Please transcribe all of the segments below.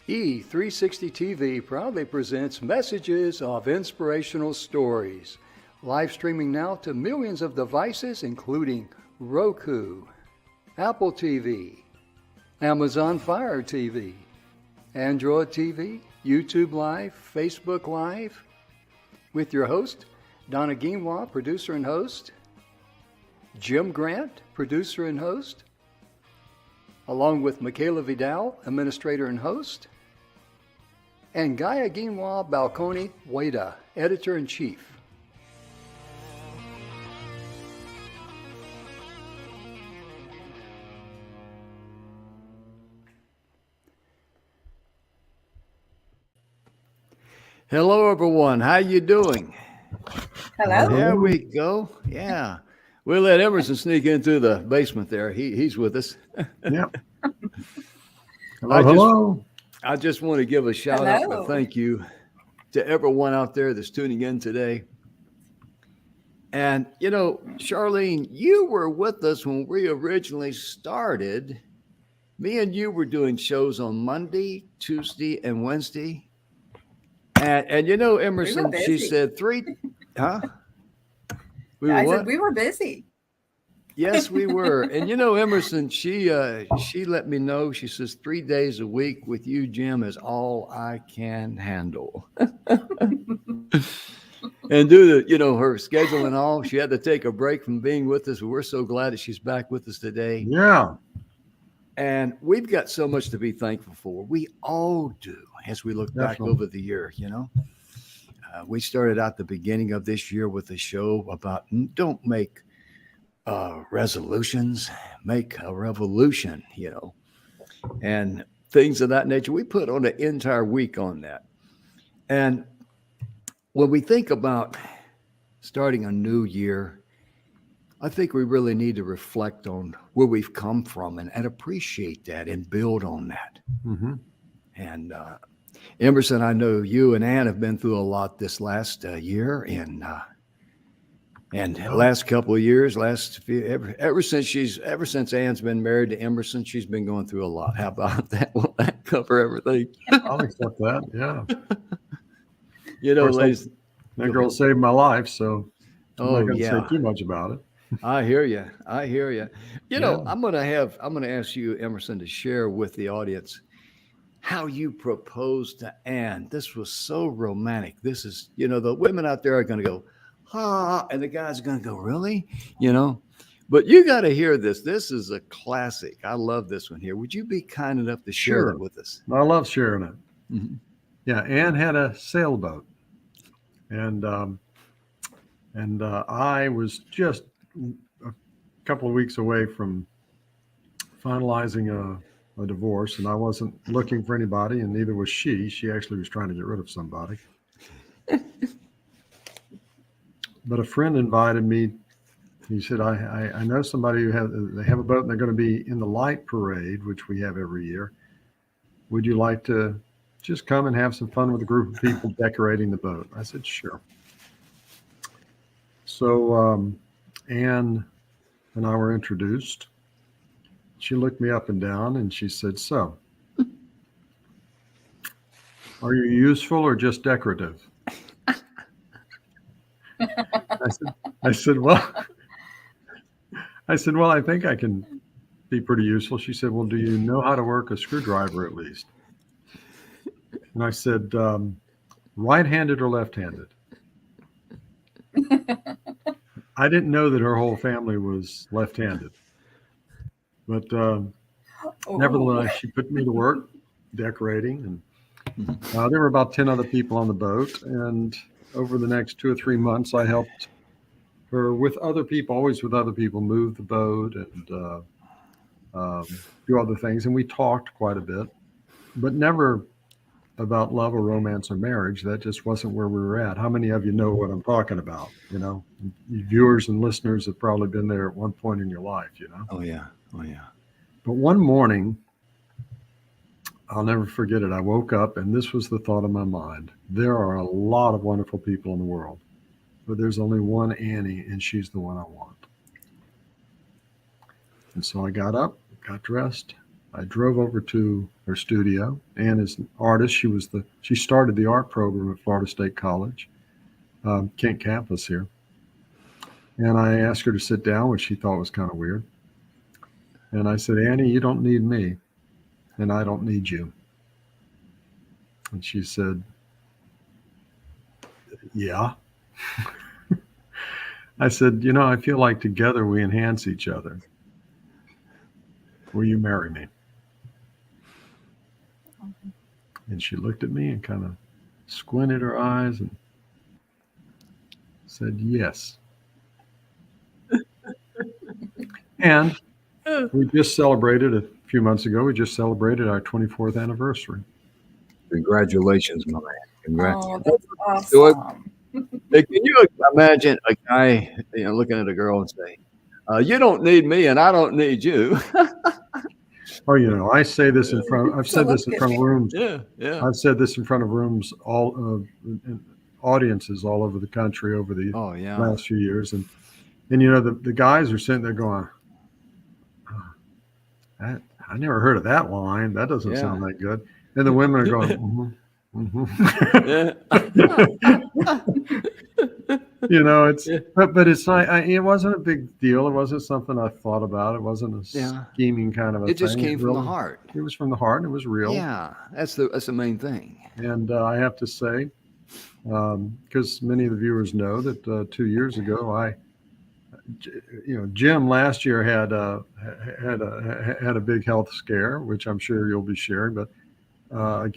E360 TV proudly presents messages of inspirational stories. Live streaming now to millions of devices, including Roku, Apple TV, Amazon Fire TV, Android TV, YouTube Live, Facebook Live, with your host, Donna Guinois, producer and host, Jim Grant, producer and host, along with Michaela Vidal, administrator and host, and Gaia Guinois Balconi Wada, editor-in-chief. Hello, everyone. How you doing? Hello. There we go. Yeah. We'll let Emerson sneak into the basement there. He's with us. Yep. Hello. I just want to give a shout out and thank you to everyone out there that's tuning in today. And, you know, Charlene, you were with us when we originally started. Me and you were doing shows on Monday, Tuesday, and Wednesday. And you know, Emerson, she said huh? I said we were busy. Yes, we were. And you know, Emerson, she let me know, she says 3 days a week with you, Jim, is all I can handle. And due to, you know, her schedule and all, she had to take a break from being with us. We're so glad that she's back with us today. Yeah. And we've got so much to be thankful for. We all do as we look back over the year, you know. We started out the beginning of this year with a show about don't make resolutions, make a revolution, you know, and things of that nature. We put on an entire week on that. And when we think about starting a new year, I think we really need to reflect on where we've come from and appreciate that and build on that. Mm-hmm. And Emerson, I know you and Ann have been through a lot this last year, and last couple of years, ever since Ann's been married to Emerson, she's been going through a lot. How about that? Will that cover everything? I'll accept that. Yeah. You know, ladies, that girl saved my life, so I'm not going to yeah, say too much about it. I hear you. You know, I'm going to ask you, Emerson, to share with the audience how you proposed to Ann. This was so romantic. This is, you know, the women out there are going to go, and the guys are going to go, really? You know, but you got to hear this. This is a classic. I love this one here. Would you be kind enough to share it with us? I love sharing it. Mm-hmm. Yeah, Ann had a sailboat, and I was just a couple of weeks away from finalizing a divorce, and I wasn't looking for anybody, and neither was she. She actually was trying to get rid of somebody. But a friend invited me. He said, I know somebody who they have a boat, and they're going to be in the light parade, which we have every year. Would you like to just come and have some fun with a group of people decorating the boat? I said, sure. So Ann and I were introduced. She looked me up and down, and she said, so, are you useful or just decorative? I said, well, I think I can be pretty useful. She said, well, do you know how to work a screwdriver at least? And I said, right-handed or left-handed? I didn't know that her whole family was left-handed. But nevertheless, she put me to work decorating. And there were about 10 other people on the boat. And over the next 2 or 3 months, I helped her with other people, always with other people, move the boat and do other things. And we talked quite a bit, but never about love or romance or marriage. That just wasn't where we were at. How many of you know what I'm talking about? You know, viewers and listeners have probably been there at one point in your life, you know? Oh, yeah. But one morning, I'll never forget it. I woke up and this was the thought of my mind. There are a lot of wonderful people in the world, but there's only one Annie, and she's the one I want. And so I got up, got dressed. I drove over to her studio. Ann is an artist. She started the art program at Florida State College, Kent campus here. And I asked her to sit down, which she thought was kind of weird. And I said, Annie, you don't need me, and I don't need you. And she said, yeah. I said, I feel like together we enhance each other. Will you marry me? And she looked at me and kind of squinted her eyes and said, yes. And we just celebrated a few months ago. We just celebrated our 24th anniversary. Congratulations, my man. Congratulations. Oh, that's awesome. Hey, can you imagine a guy, looking at a girl and saying, you don't need me and I don't need you? Oh, I say this I've said this in front of rooms. Yeah. I've said this in front of rooms, audiences all over the country over the last few years. And the guys are sitting there going, I never heard of that line. That doesn't sound that good. And the women are going, but it's like, it wasn't a big deal. It wasn't something I thought about. It wasn't a scheming kind of a thing. It just came from the heart. It was from the heart. And it was real. Yeah, that's the main thing. And I have to say, because many of the viewers know that 2 years ago, Jim last year had a big health scare, which I'm sure you'll be sharing. But a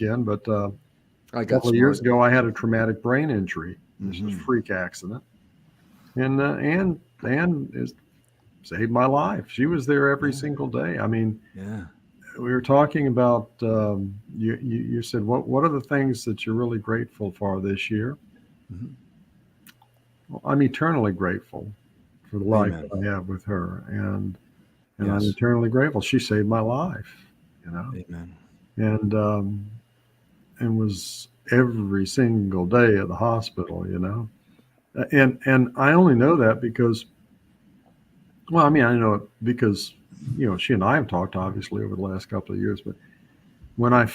couple of years ago, I had a traumatic brain injury. This was a freak accident, and Ann saved my life. She was there every single day. I mean, we were talking about. You said what are the things that you're really grateful for this year? Mm-hmm. Well, I'm eternally grateful for the life that I have with her, and I'm eternally grateful. She saved my life, Amen. And was every single day at the hospital, and I only know that because, I know it because, she and I have talked obviously over the last couple of years, but when I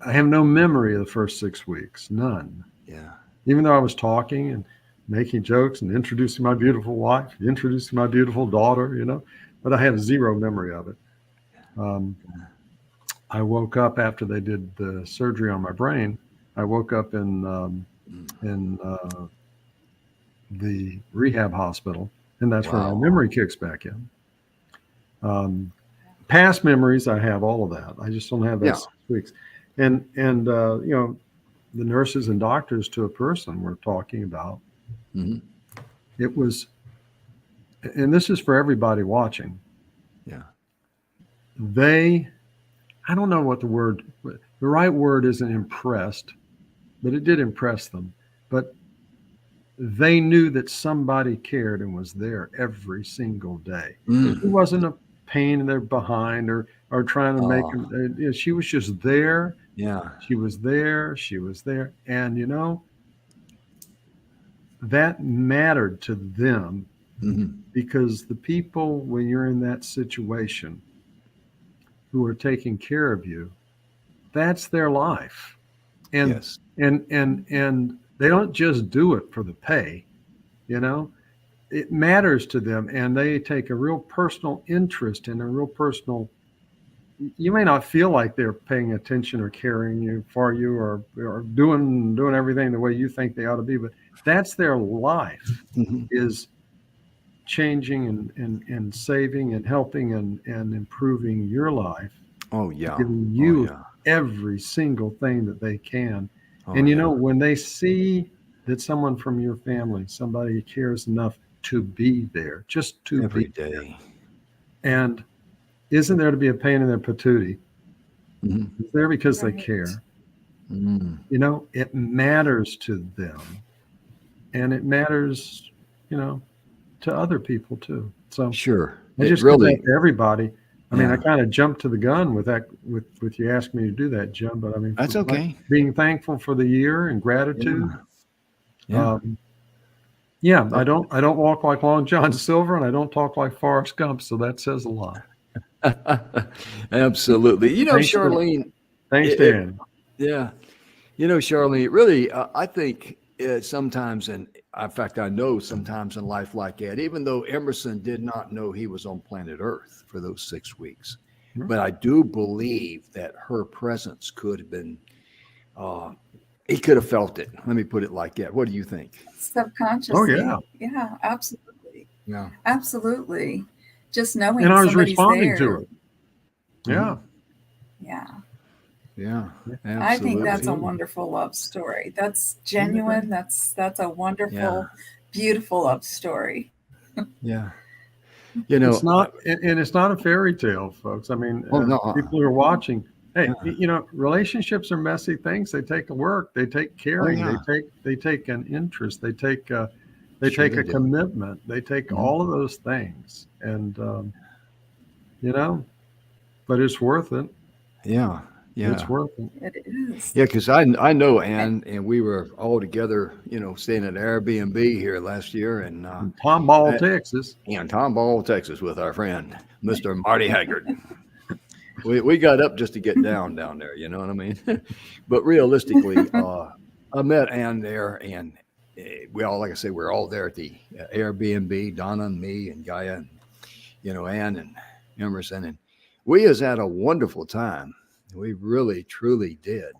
have no memory of the first 6 weeks, none. Yeah. Even though I was talking and making jokes and introducing my beautiful wife, introducing my beautiful daughter, but I have zero memory of it. I woke up after they did the surgery on my brain. I woke up in the rehab hospital, and that's where my memory kicks back in. Past memories, I have all of that. I just don't have that 6 weeks. And the nurses and doctors to a person were talking about. Mm-hmm. It was, and this is for everybody watching. Yeah. I don't know what the right word isn't impressed, but it did impress them. But they knew that somebody cared and was there every single day. It wasn't a pain in their behind or trying to make them. She was just there. Yeah. She was there. And, that mattered to them because the people, when you're in that situation, who are taking care of you, that's their life. And and they don't just do it for the pay, it matters to them, and they take a real personal interest and a real personal. You may not feel like they're paying attention or caring for you or doing everything the way you think they ought to be, but that's their life is changing and saving and helping and improving your life. Giving you every single thing that they can. When they see that someone from your family, somebody cares enough to be there, just to every be day, there, and isn't there to be a pain in their patootie. It's there because they care. It matters to them, and it matters, to other people too. So sure, I just really to everybody. I mean, I kind of jumped to the gun with that, with you asking me to do that, Jim. But I mean, that's okay. Being thankful for the year and gratitude. I don't walk like Long John Silver, and I don't talk like Forrest Gump, so that says a lot. Absolutely. You know, Thanks, Charlene. thanks, it- Dan. yeah. You know, Charlene, really, I think sometimes, and in fact, I know sometimes in life like that, even though Emerson did not know he was on planet Earth for those 6 weeks, Mhm. but I do believe that her presence could have been, uh, he could have felt it. Let me put it like that. What do you think? Subconsciously. Oh, yeah. Yeah, absolutely. Yeah. Absolutely. Just knowing And I was somebody's responding there. to it. Yeah. Yeah. Yeah. I think that's a Absolutely. wonderful love story. That's genuine. That's a wonderful, Yeah. beautiful love story. Yeah. You know, It's not, and it's not a fairy tale, folks. I mean, Oh, no. people who are watching, hey, Yeah. you know, relationships are messy things. They take work. They take caring. yeah. They take an interest. They take Sure a they do. commitment. They take Mhm. all of those things, and you know, but it's worth it. Yeah. Yeah. It's worth it. It is. Yeah, because I know Ann, and we were all together, you know, staying at Airbnb here last year, and In Tomball, uh, Texas. in Tomball, Texas, with our friend Mr. Marty Haggard. We got up just to get down there, you know what I mean? But realistically, I met Ann there, and we all, like I say, we're all there at the Airbnb. Donna and me and Gaia, and you know, Ann and Emerson, and we has had a wonderful time. We really, truly did.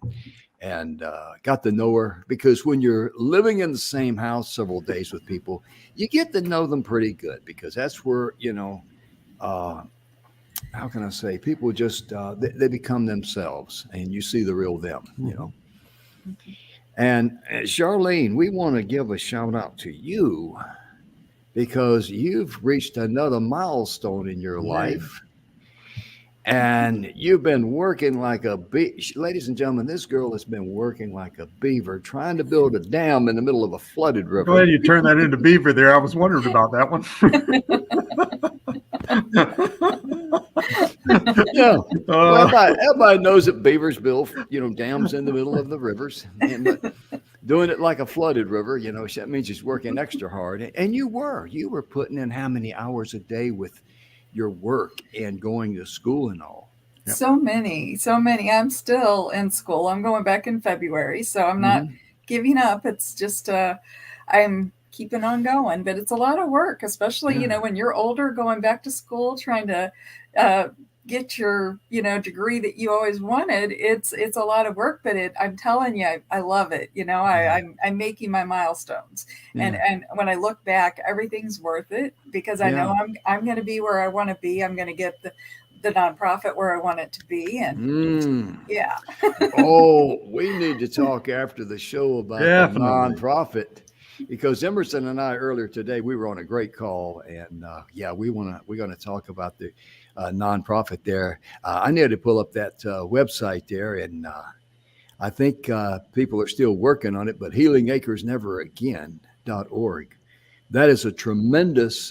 And got to know her because when you're living in the same house several days with people, you get to know them pretty good because that's where, you know, how can I say, people just, they become themselves and you see the real them, you know. And Charlene, we want to give a shout out to you because you've reached another milestone in your Yeah. life. And you've been working like a ladies and gentlemen, this girl has been working like a beaver trying to build a dam in the middle of a flooded river. Go ahead, you turn that into beaver there. I was wondering about that one. Yeah. Well, Uh, everybody knows that beavers build, you know, dams in the middle of the rivers. But doing it like a flooded river, you know, that means she's working extra hard. And you were putting in how many hours a day with your work and going to school and all. Yep. So many. I'm still in school. I'm going back in February, so I'm not giving up. It's just I'm keeping on going, but it's a lot of work, especially, you know, when you're older, going back to school, trying to get your, you know, degree that you always wanted. It's a lot of work, but I'm telling you, I love it. You know, I'm making my milestones, and when I look back, everything's worth it because I know I'm going to be where I want to be. I'm going to get the nonprofit where I want it to be, and yeah. Oh, we need to talk after the show about Definitely. the nonprofit. Because Emerson and I earlier today, we were on a great call, and we're going to talk about the nonprofit there. I need to pull up that website there, and I think people are still working on it. But HealingAcresNeverAgain.org. That is a tremendous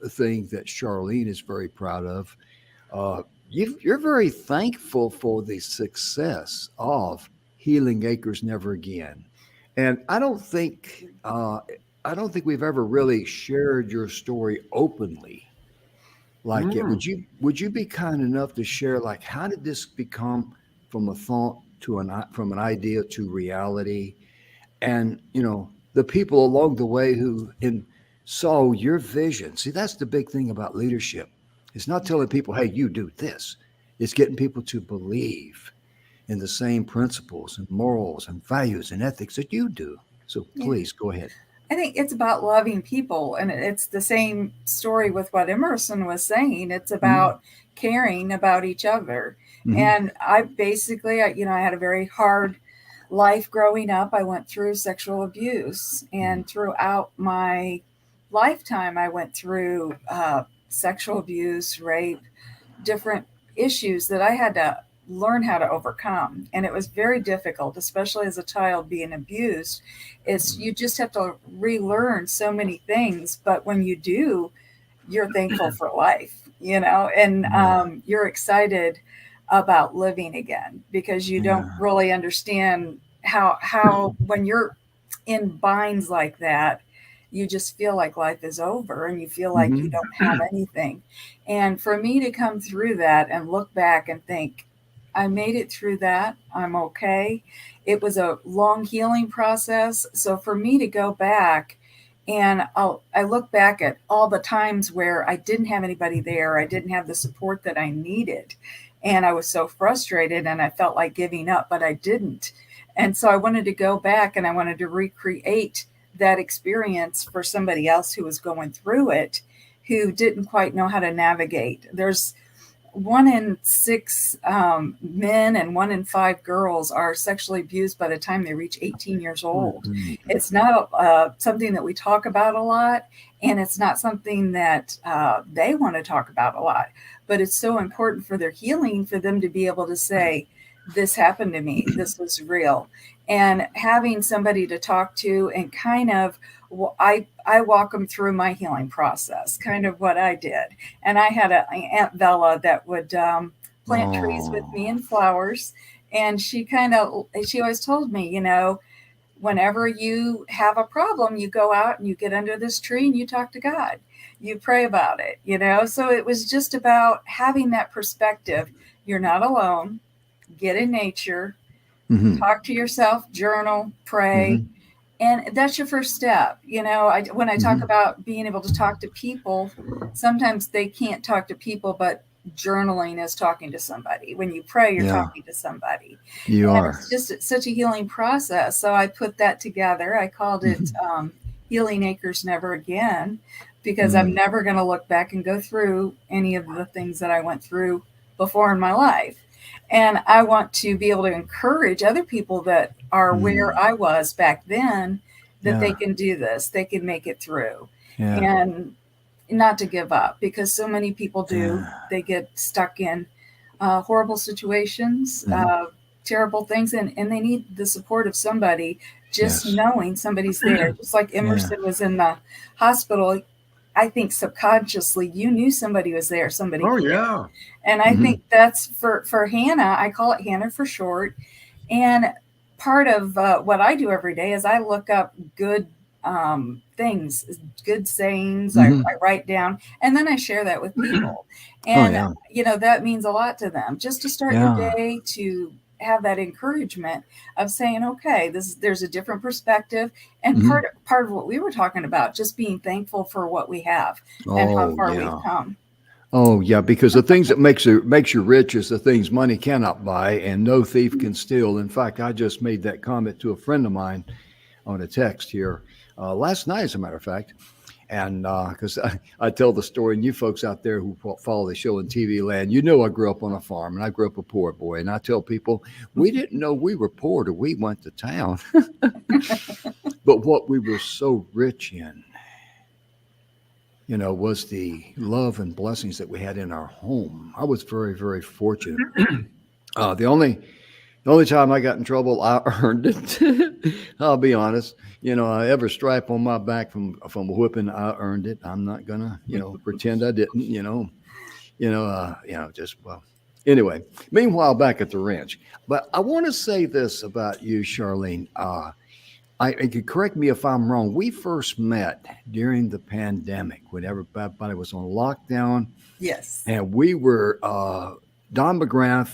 thing that Charlene is very proud of. You're very thankful for the success of Healing Acres Never Again. And I don't think we've ever really shared your story openly like it. Would you be kind enough to share, like, how did this become from a thought to from an idea to reality? And, you know, the people along the way who saw your vision. See, that's the big thing about leadership. It's not telling people, hey, you do this. It's getting people to believe in the same principles and morals and values and ethics that you do. So please go ahead. I think it's about loving people, and it's the same story with what Emerson was saying. It's about caring about each other. And I basically, I had a very hard life growing up. I went through sexual abuse, and throughout my lifetime, I went through sexual abuse, rape, different issues that I had to learn how to overcome. And it was very difficult, especially as a child being abused. You just have to relearn so many things. But when you do, you're thankful for life, and you're excited about living again because you don't really understand how when you're in binds like that, you just feel like life is over and you feel like you Mhm. don't have anything. And for me to come through that and look back and think, I made it through that, I'm okay. It was a long healing process. So for me to go back and I look back at all the times where I didn't have anybody there, I didn't have the support that I needed. And I was so frustrated and I felt like giving up, but I didn't. And so I wanted to go back and I wanted to recreate that experience for somebody else who was going through it, who didn't quite know how to navigate. There's 1 in 6 men and 1 in 5 girls are sexually abused by the time they reach 18 years old. Mhm. It's not something that we talk about a lot, and it's not something that they want to talk about a lot. But it's so important for their healing for them to be able to say, this happened to me, this was real. And having somebody to talk to and kind of, I walk them through my healing process, kind of what I did. And I had an Aunt Bella that would plant trees with me Oh. and flowers. And she always told me, whenever you have a problem, you go out and you get under this tree and you talk to God. You pray about it. So it was just about having that perspective. You're not alone. Get in nature, Mhm. talk to yourself, journal, pray. Mhm. And that's your first step. When I talk Mhm. about being able to talk to people, sometimes they can't talk to people, but journaling is talking to somebody. When you pray, you're Yeah, talking to somebody. you And are. it's just such a healing process. So I put that together. I called it Mhm. Healing Acres Never Again, because I'm Mhm. never going to look back and go through any of the things that I went through before in my life. And I want to be able to encourage other people that are where Mm. I was back then that they Yeah, can do this, they can make it through. yeah, And not to give up, because so many people do. yeah. They get stuck in horrible situations, Mhm. terrible things, and they need the support of somebody. Just Yes. knowing somebody's there, just like Yeah. Emerson was in the hospital. I think subconsciously you knew somebody was there, somebody Oh cared. yeah. And I Mhm. think that's for Hannah. I call it Hannah for short. And part of what I do every day is I look up good things, good sayings. I Mhm. write down, and then I share that with people. Oh, And, yeah. that means a lot to them just to start your Yeah. day, to have that encouragement of saying, okay, there's a different perspective. And Mhm. part of what we were talking about, just being thankful for what we have and how Oh, far we've yeah. come. Oh, yeah, because the things that makes you rich is the things money cannot buy, and no thief can steal. In fact, I just made that comment to a friend of mine on a text here last night, as a matter of fact. And because I tell the story, and you folks out there who follow the show in TV land, I grew up on a farm, and I grew up a poor boy. And I tell people, we didn't know we were poor till we went to town. But what we were so rich in, was the love and blessings that we had in our home. I was very, very fortunate. Uh, the only the only time I got in trouble, I earned it. I'll be honest. Every stripe on my back from whipping, I earned it. I'm not gonna, pretend I didn't. Just well. Anyway, meanwhile, back at the ranch. But I want to say this about you, Charlene. I could correct me if I'm wrong. We first met during the pandemic when everybody was on lockdown, Yes. and we were Don McGrath.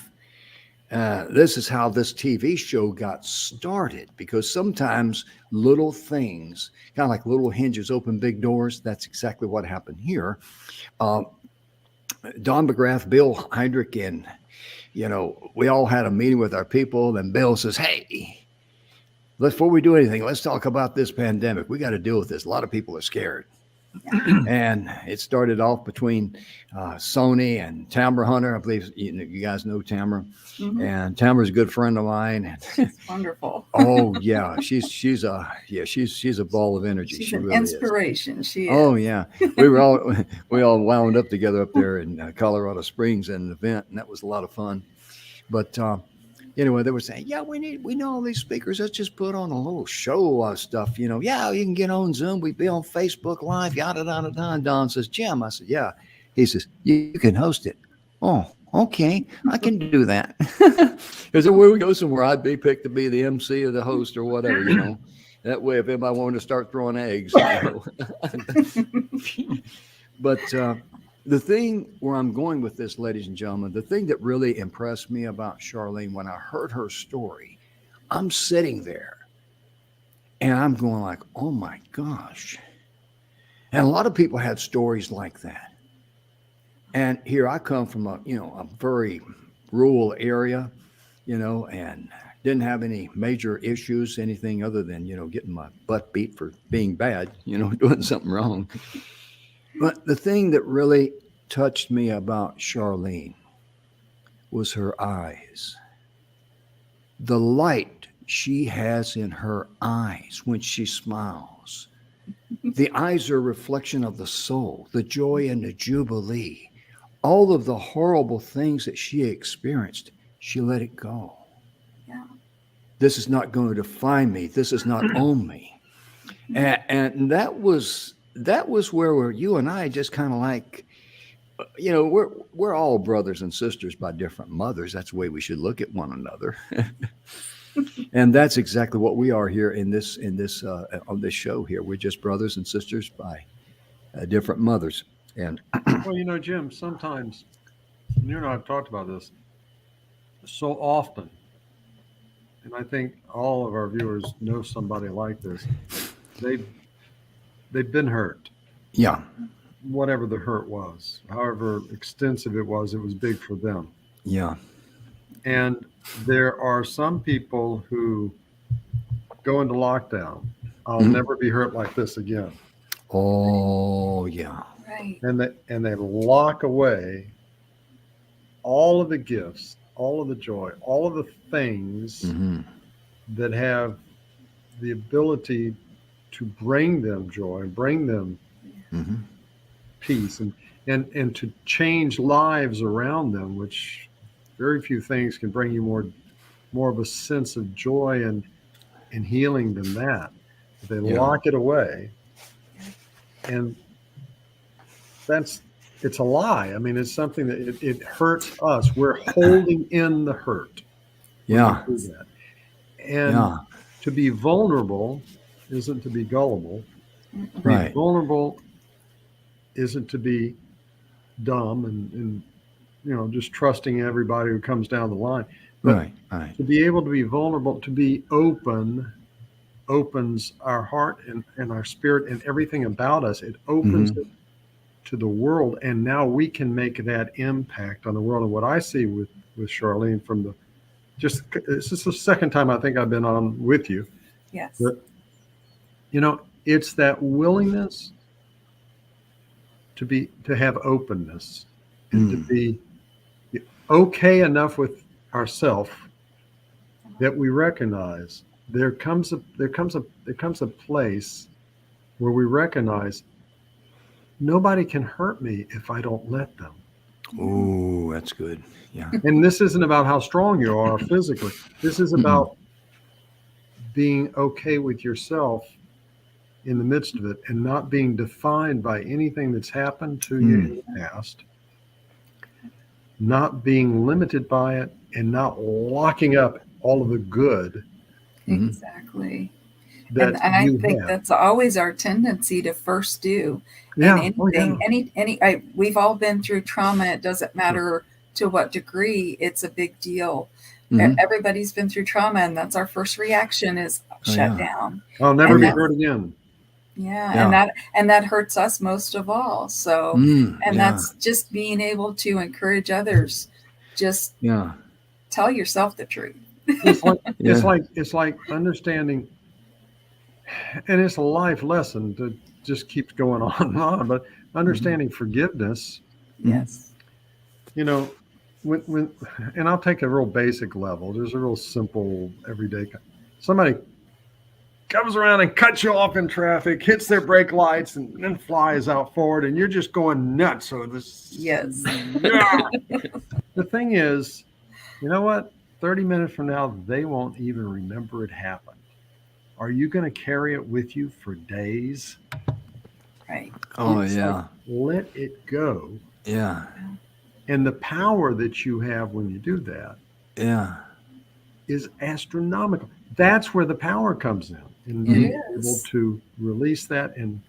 This is how this TV show got started because sometimes little things, kind of like little hinges open big doors. That's exactly what happened here. Uh, Don McGrath, Bill Heinrich, and we all had a meeting with our people. Then Bill says, "Hey, before we do anything, let's talk about this pandemic. We got to deal with this. A lot of people are scared." And it started off between Sony and Tamara Hunter. I believe you guys know Tamara, Hmm. and Tamara's a good friend of mine. She's wonderful. Oh yeah, she's a ball of energy. She's She an really is. inspiration. She is. Oh yeah, we all wound up together up there in Colorado Springs at an event, and that was a lot of fun. But anyway, they were saying, yeah, we know all these speakers. Let's just put on a little show of stuff. Yeah, you can get on Zoom. We be on Facebook Live. Yada yada yada. And Don says, Jim. I said, yeah. He says, you can host it. Oh, okay, I can do that. Because where we go somewhere, I'd be picked to be the MC or the host or whatever. That way, if anybody wanted to start throwing eggs, you know. But the thing where I'm going with this, ladies and gentlemen, the thing that really impressed me about Charlene when I heard her story, I'm sitting there and I'm going like, oh my gosh. And a lot of people had stories like that. And here I come from a very rural area, and didn't have any major issues, anything other than, getting my butt beat for being bad, doing something wrong. But the thing that really touched me about Charlene was her eyes. The light she has in her eyes when she smiles. The eyes are a reflection of the soul, the joy and the jubilee. All of the horrible things that she experienced, she let it go. Yeah. This is not going to define me. This is not own me. And that was where you and I just kind of like, we're all brothers and sisters by different mothers. That's the way we should look at one another. And that's exactly what we are here on this show here. We're just brothers and sisters by different mothers. And well, Jim, sometimes you and I have talked about this so often, and I think all of our viewers know somebody like this. They've been hurt. Yeah. Whatever the hurt was, however extensive it was big for them. Yeah. And there are some people who go into lockdown. I'll never be hurt like this again. Oh, yeah. Right. And they lock away all of the gifts, all of the joy, all of the things that have the ability to bring them joy and bring them peace and to change lives around them, which very few things can bring you more of a sense of joy and healing than that. They lock it away, and it's a lie. I mean, it's something that it hurts us. We're holding in the hurt. Yeah. And to be vulnerable isn't to be gullible. To be vulnerable isn't to be dumb and just trusting everybody who comes down the line. But to be able to be vulnerable, to be open, opens our heart and our spirit and everything about us. It opens it to the world, and now we can make that impact on the world. And what I see with Charlene this is the second time I think I've been on with you. Yes. But, it's that willingness to have openness and to be okay enough with ourselves that we recognize there comes a place where we recognize nobody can hurt me if I don't let them. Oh, that's good. Yeah. And this isn't about how strong you are physically. This is about being okay with yourself in the midst of it and not being defined by anything that's happened to you in the past, not being limited by it, and not locking up all of the good. Exactly. And I think that's always our tendency to first do. Yeah. Anything, we've all been through trauma. It doesn't matter to what degree, it's a big deal. Everybody's been through trauma, and that's our first reaction is shut down. I'll never be hurt again. Yeah. And that hurts us most of all. So, that's just being able to encourage others. Just tell yourself the truth. It's like understanding, and it's a life lesson that just keeps going on and on, but understanding forgiveness. Yes. When and I'll take a real basic level. There's a real simple everyday. Somebody comes around and cuts you off in traffic, hits their brake lights, and then flies out forward, and you're just going nuts. So this. Yes. The thing is, you know what? 30 minutes from now, they won't even remember it happened. Are you going to carry it with you for days? Right. Oh, It's like, let it go. Yeah. And the power that you have when you do that is astronomical. That's where the power comes in. and It being able is. to release that and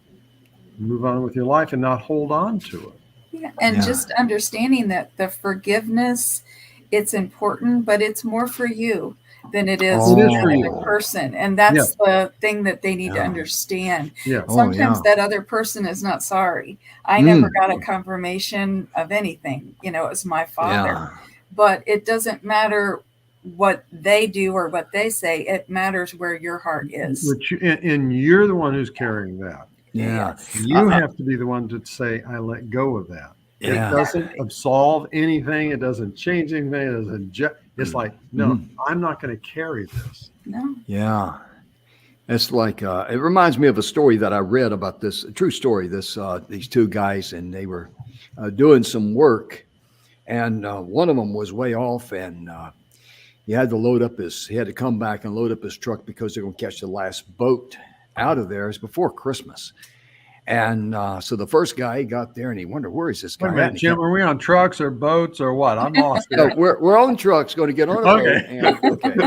move on with your life and not hold on to it. Yeah, and Yeah. just understanding that the forgiveness, it's important, but it's more for you than it is It for is the for other you. person. And Yeah. that's the thing that they need to Yeah. understand. Yeah. Oh, Sometimes yeah. that other person is not sorry. I Mm. never got a confirmation of anything. You know, it was my father. Yeah. But it doesn't matter what they do or what they say. It matters where your heart is. Which and you're the one who's carrying that. Yeah. Yes. You I- have to be the one to say, I let go of that. Yeah. It doesn't absolve anything. It doesn't change anything. It doesn't. It's like, no, I'm not going to carry this. No. Yeah. It's like it reminds me of a story that I read about this, a true story. These two guys, and they were doing some work, and one of them was way off, and he had to come back and load up his truck because they're going to catch the last boat out of there. It's before Christmas. And so the first guy, he got there and he wondered, where is this guy Wait a at? minute, And he Jim, kept- are we on trucks or boats or what? I'm lost No, here. we're on trucks going to get on a Okay. boat. And,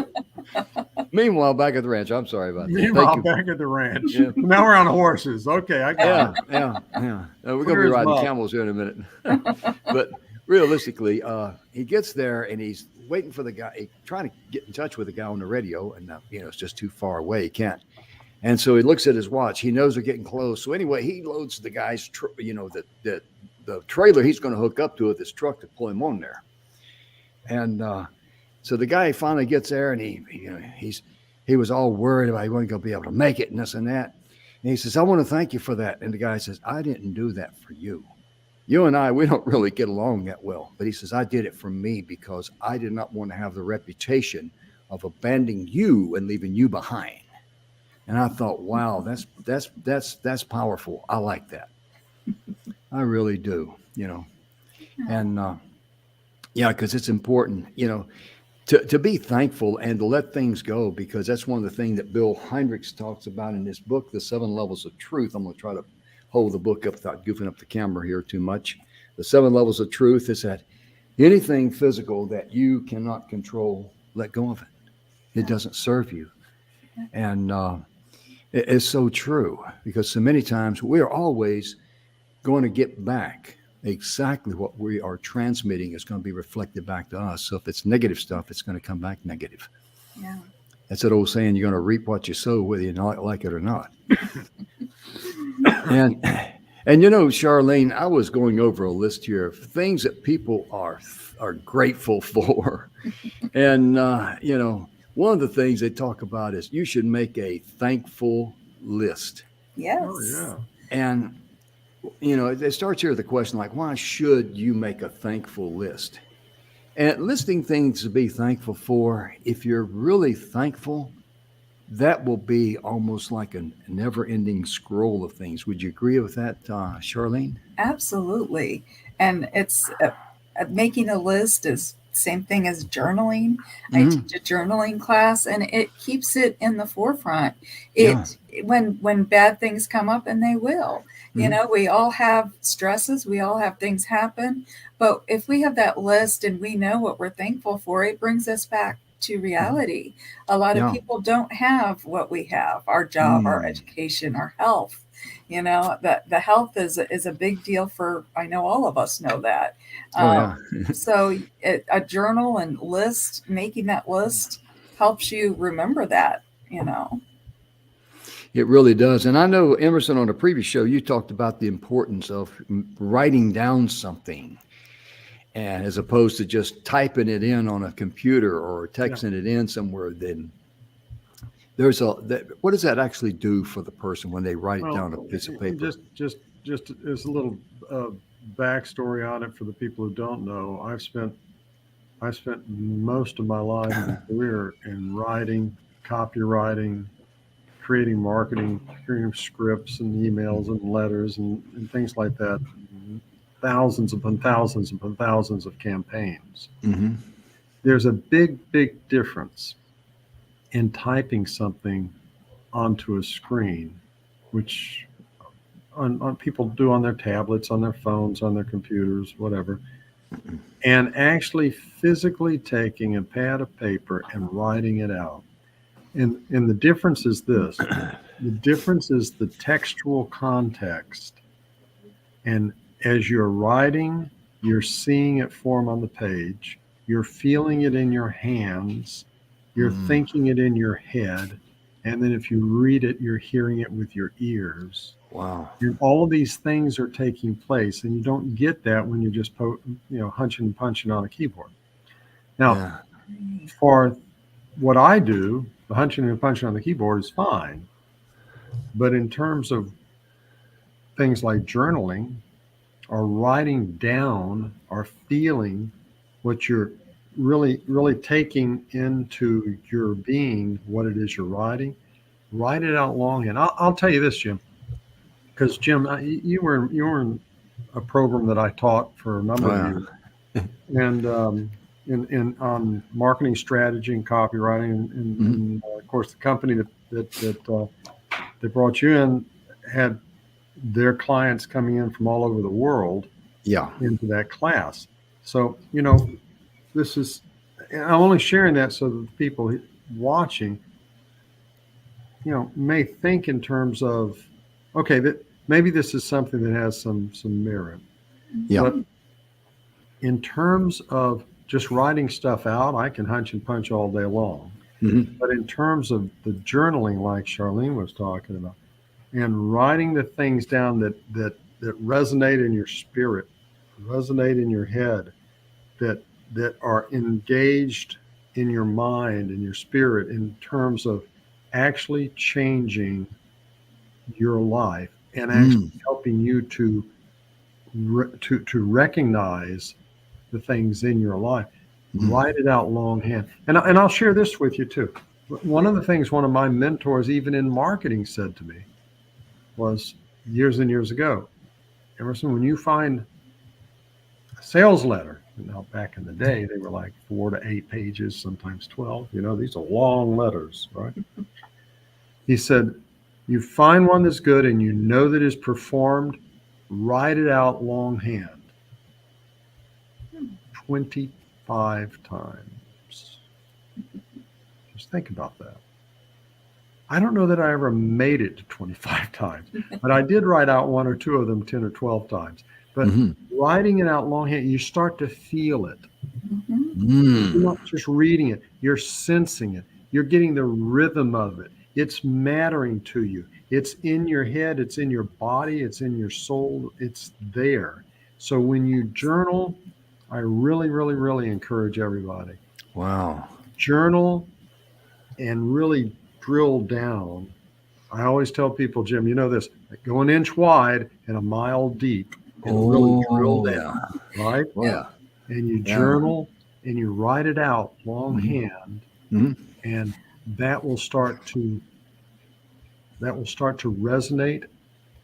okay. Meanwhile, back at the ranch, I'm sorry about that. Meanwhile, Thank you. back at the ranch. Yeah. Now we're on horses. Okay, I got Yeah, it. yeah. We're going to Clear be as riding mud. camels here in a minute. But realistically, he gets there and he's waiting for the guy, trying to get in touch with the guy on the radio, and it's just too far away. He can't. And so he looks at his watch. He knows they're getting close. So anyway, he loads the guy's, the trailer he's going to hook up to with his truck to pull him on there. And so the guy finally gets there, and he was all worried about he wasn't going to be able to make it and this and that. And he says, I want to thank you for that. And the guy says, I didn't do that for you. You and I, we don't really get along that well. But he says, I did it for me because I did not want to have the reputation of abandoning you and leaving you behind. And I thought, wow, that's powerful. I like that. I really do, And because it's important, to be thankful and to let things go, because that's one of the things that Bill Heinrichs talks about in his book, The 7 Levels of Truth. I'm going to try to hold the book up without goofing up the camera here too much. The 7 Levels of Truth is that anything physical that you cannot control, let go of it. It doesn't serve you. And it's so true, because so many times we are always going to get back exactly what we are transmitting is going to be reflected back to us. So if it's negative stuff, it's going to come back negative. Yeah. That's that old saying, you're going to reap what you sow, whether you like it or not. and Charlene, I was going over a list here of things that people are grateful for. And, one of the things they talk about is you should make a thankful list. Yes. Oh, yeah. And, it starts here with the question, like, why should you make a thankful list? And listing things to be thankful for, if you're really thankful, that will be almost like a never-ending scroll of things. Would you agree with that, Charlene? Absolutely. And it's making a list is same thing as journaling. I teach a journaling class, and it keeps it in the forefront. When bad things come up, and they will, we all have stresses, we all have things happen, but if we have that list and we know what we're thankful for, it brings us back to reality. A lot of people don't have what we have: our job, our education, our health. The health is a big deal for, I know all of us know that. So a journal and list, making that list helps you remember that, It really does. And I know, Emerson, on a previous show, you talked about the importance of writing down something, and as opposed to just typing it in on a computer or texting it in somewhere. Then what does that actually do for the person when they write it down on a piece of paper? Just as a little backstory on it for the people who don't know. I spent most of my life and career in writing, copywriting, creating marketing, creating scripts and emails and letters and things like that. Thousands upon thousands upon thousands of campaigns. Mm-hmm. There's a big difference in typing something onto a screen, which on people do on their tablets, on their phones, on their computers, whatever, and actually physically taking a pad of paper and writing it out. And the difference is this. The difference is the textual context. And as you're writing, you're seeing it form on the page. You're feeling it in your hands. You're thinking it in your head. And then if you read it, you're hearing it with your ears. Wow. And all of these things are taking place. And you don't get that when you're just hunching and punching on a keyboard. Now, Yeah. for what I do, the hunching and punching on the keyboard is fine. But in terms of things like journaling or writing down or feeling what you're really, really taking into your being, what it is you're writing, write it out long. And I'll tell you this, Jim, because Jim, you were in a program that I taught for a number of years, and in on marketing strategy and copywriting, and of course the company that brought you in had their clients coming in from all over the world into that class. So, this is, I'm only sharing that so that the people watching, may think in terms of, okay, that maybe this is something that has some merit. Yeah. But in terms of just writing stuff out, I can hunch and punch all day long. But in terms of the journaling, like Charlene was talking about, and writing the things down that resonate in your spirit, resonate in your head, that are engaged in your mind and your spirit in terms of actually changing your life and actually helping you to recognize the things in your life. Write it out longhand. And I'll share this with you too. One of the things one of my mentors, even in marketing, said to me was years and years ago, Emerson, when you find a sales letter, now back in the day, they were like 4 to 8 pages, sometimes 12, these are long letters, right? He said, you find one that's good and you know that is performed, write it out longhand 25 times. Just think about that. I don't know that I ever made it to 25 times, but I did write out 1 or 2 of them 10 or 12 times. But writing it out longhand, you start to feel it. You're not just reading it, you're sensing it. You're getting the rhythm of it. It's mattering to you. It's in your head, it's in your body, it's in your soul, it's there. So when you journal, I really, really, really encourage everybody. Wow. Journal and really drill down. I always tell people, Jim, this, go an inch wide and a mile deep and really drill down, right? Yeah. And you journal and you write it out longhand, and that will start to resonate